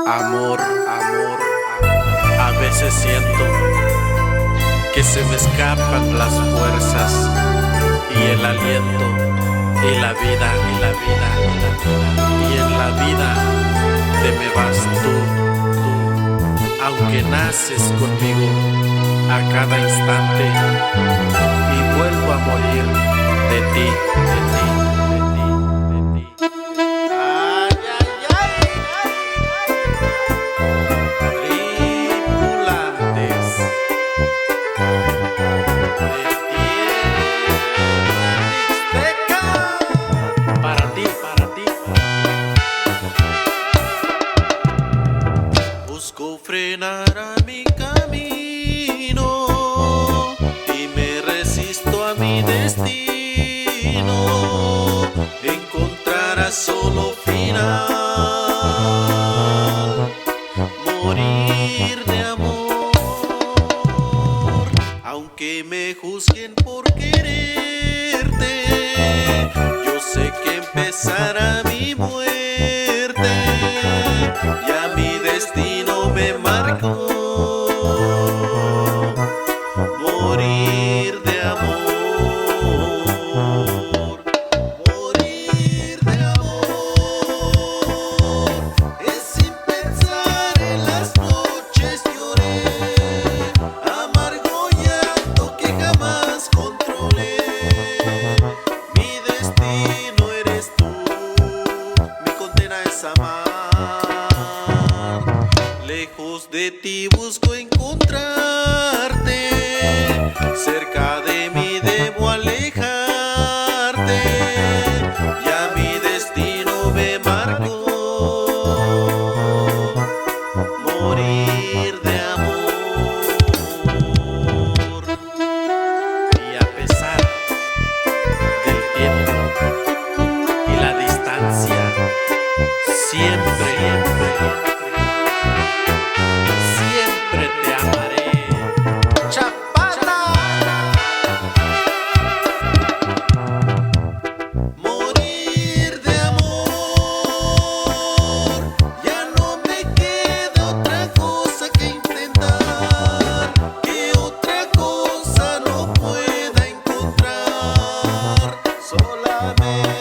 Amor, amor, a veces siento que se me escapan las fuerzas y el aliento y la vida, y la vida, y la vida. Y en la vida te me vas tú, aunque naces conmigo a cada instante y vuelvo a morir de ti, de ti. Para ti, para ti. Busco frenar a mi camino y me resisto a mi destino. Encontrarás solo final, morir de amor, aunque me juzguen por quererte. Yo sé que empezará mi muerte, ya mi destino me marcó. Morir de amor, morir de amor. Es sin pensar en las noches lloré, amargo llanto que jamás controlé. Mi destino eres tú, mi condena es amar. Lejos de ti busco encontrarte, cerca de mí debo alejarte. Ya mi destino me marcó, morir de amor. Y a pesar del tiempo y la distancia, siempre, siempre te amaré. ¡Chapala! Morir de amor, ya no me queda otra cosa que intentar, que otra cosa no pueda encontrar, solamente